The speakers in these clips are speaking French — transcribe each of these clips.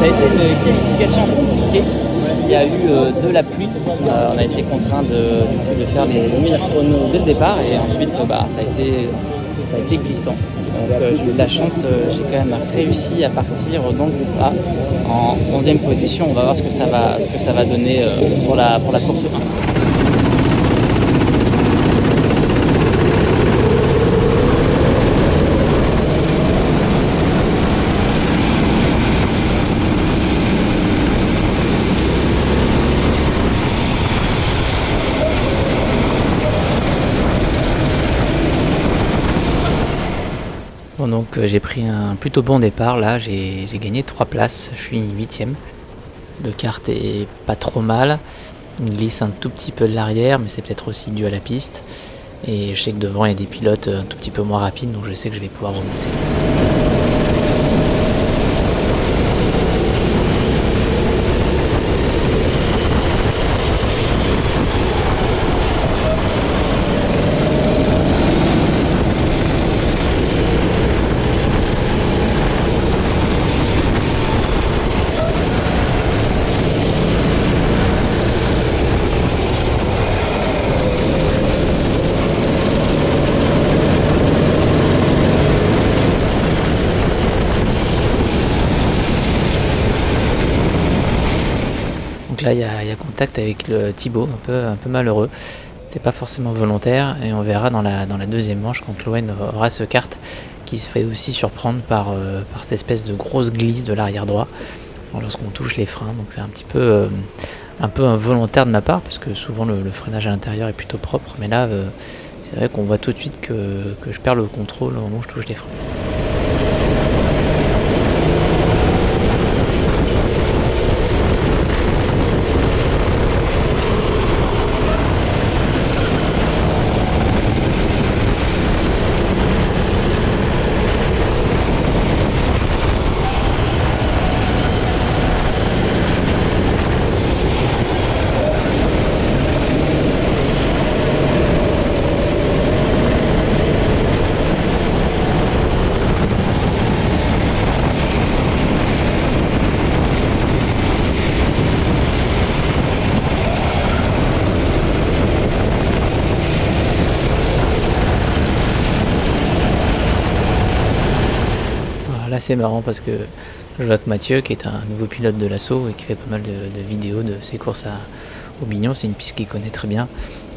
Ça a été une qualification compliquée. Il y a eu de la pluie. On a été contraint de faire les meilleurs chronos dès le départ et ensuite ça a été glissant. Donc j'ai eu de la chance, j'ai quand même réussi à partir dans le groupe A en 11e position. On va voir ce que ça va donner pour la course 1. Bon, donc j'ai pris un plutôt bon départ là, j'ai gagné 3 places, je suis 8ème. Le kart est pas trop mal, il glisse un tout petit peu de l'arrière mais c'est peut-être aussi dû à la piste. Et je sais que devant il y a des pilotes un tout petit peu moins rapides donc je sais que je vais pouvoir remonter. Donc là il y a contact avec le Thibaut, un peu malheureux. C'était pas forcément volontaire et on verra dans la deuxième manche quand Loen aura ce kart qui se fait aussi surprendre par cette espèce de grosse glisse de l'arrière droit lorsqu'on touche les freins. Donc c'est un peu involontaire de ma part parce que souvent le freinage à l'intérieur est plutôt propre, mais là c'est vrai qu'on voit tout de suite que je perds le contrôle au moment où je touche les freins. Là c'est marrant parce que je vois que Mathieu, qui est un nouveau pilote de l'assaut et qui fait pas mal de vidéos de ses courses au Bignon, c'est une piste qu'il connaît très bien.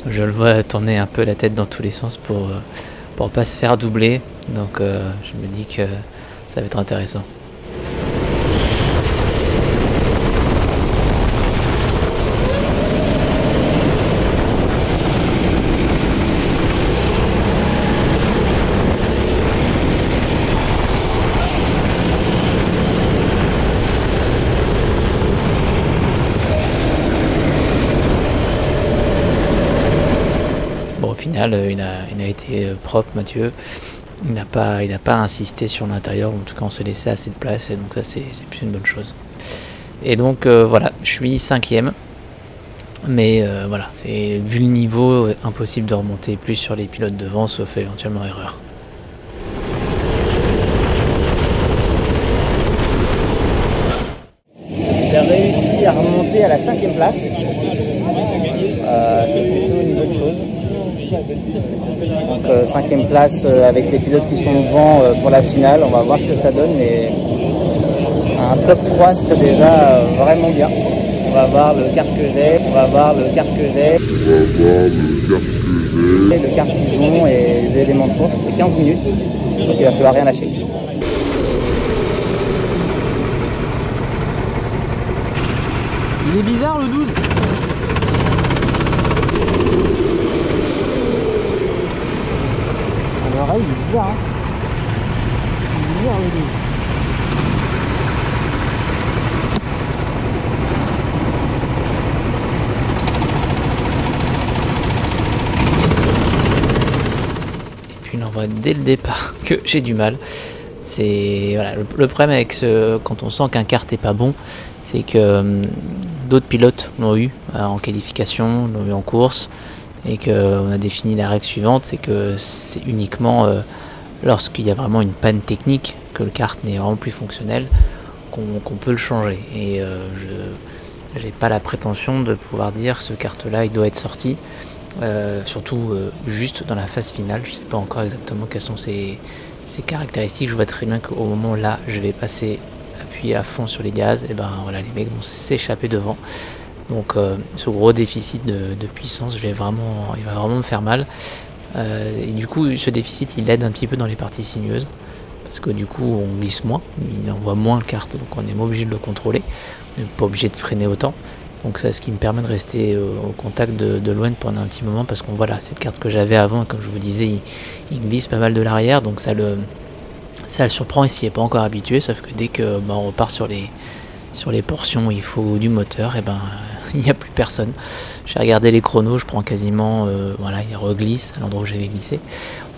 Je le vois tourner un peu la tête dans tous les sens pour pas se faire doubler, donc je me dis que ça va être intéressant. Bon, au final, il a été propre, Mathieu. Il n'a pas insisté sur l'intérieur. En tout cas, on s'est laissé assez de place. Et donc ça, c'est plus une bonne chose. Et donc, voilà, je suis 5ème. Mais voilà, vu le niveau, impossible de remonter plus sur les pilotes devant, sauf éventuellement erreur. J'ai réussi à remonter à la 5ème place. C'est plutôt une bonne chose. Donc 5ème place avec les pilotes qui sont devant pour la finale. On va voir ce que ça donne, mais un top 3 serait déjà vraiment bien. On va voir le kart que j'ai, le kart qu'ils ont et les éléments de course. C'est 15 minutes, donc il va falloir rien lâcher. Il est bizarre le 12. L'oreille, il est bizarre, hein. Il est bizarre le 12. Et puis on voit dès le départ que j'ai du mal. C'est voilà, le problème avec quand on sent qu'un kart est pas bon, c'est que d'autres pilotes l'ont eu en qualification, l'ont eu en course, et qu'on a défini la règle suivante, c'est que c'est uniquement lorsqu'il y a vraiment une panne technique, que le kart n'est vraiment plus fonctionnel, qu'on peut le changer. Et je n'ai pas la prétention de pouvoir dire ce kart-là il doit être sorti. Surtout juste dans la phase finale, je ne sais pas encore exactement quelles sont ses caractéristiques. Je vois très bien qu'au moment où là je vais appuyer à fond sur les gaz, et ben voilà, les mecs vont s'échapper devant. Donc ce gros déficit de puissance, il va vraiment me faire mal. Et du coup ce déficit il aide un petit peu dans les parties sinueuses, parce que du coup on glisse moins, il envoie moins le kart, donc on est moins obligé de le contrôler, on n'est pas obligé de freiner autant. Donc c'est ce qui me permet de rester au contact de Loen pendant un petit moment, parce que voilà, c'est le kart que j'avais avant, comme je vous disais, il glisse pas mal de l'arrière, donc ça le surprend et s'il n'est pas encore habitué, sauf que dès que on repart sur les portions où il faut du moteur, et ben il n'y a plus personne. J'ai regardé les chronos, je prends quasiment, voilà, il reglisse à l'endroit où j'avais glissé,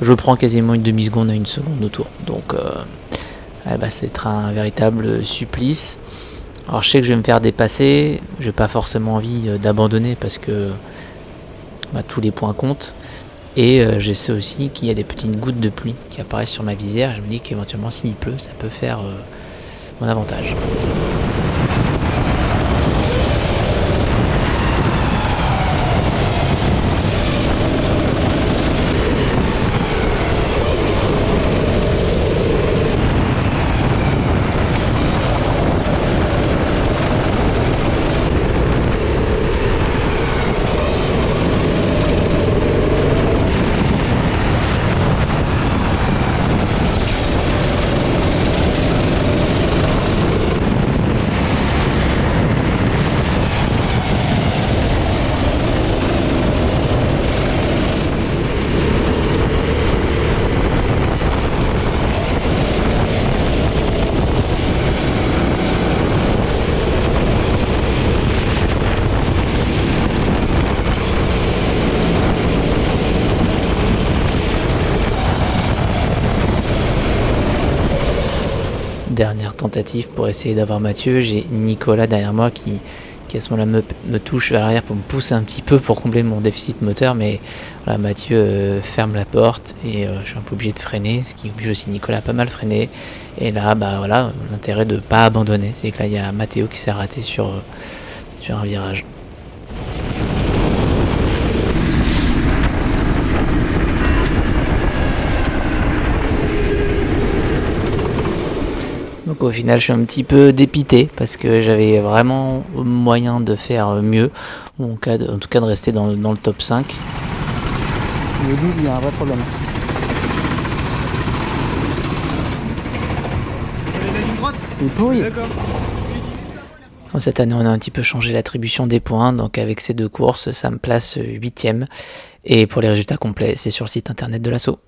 je prends quasiment une demi-seconde à une seconde autour, donc c'est un véritable supplice. Alors je sais que je vais me faire dépasser, j'ai pas forcément envie d'abandonner parce que tous les points comptent, et je sais aussi qu'il y a des petites gouttes de pluie qui apparaissent sur ma visière, je me dis qu'éventuellement s'il pleut ça peut faire mon avantage. Dernière tentative pour essayer d'avoir Mathieu, j'ai Nicolas derrière moi qui à ce moment-là me touche à l'arrière pour me pousser un petit peu pour combler mon déficit moteur, mais voilà, Mathieu ferme la porte et je suis un peu obligé de freiner, ce qui oblige aussi Nicolas à pas mal freiner. Et là, voilà, l'intérêt de ne pas abandonner, c'est que là il y a Matteo qui s'est raté sur un virage. Donc au final je suis un petit peu dépité parce que j'avais vraiment moyen de faire mieux, ou en tout cas de rester dans le top 5. Le double, il y a un vrai problème. La ligne droite ? Il est pourri. D'accord. Cette année on a un petit peu changé l'attribution des points, donc avec ces deux courses ça me place 8ème, et pour les résultats complets c'est sur le site internet de l'assaut.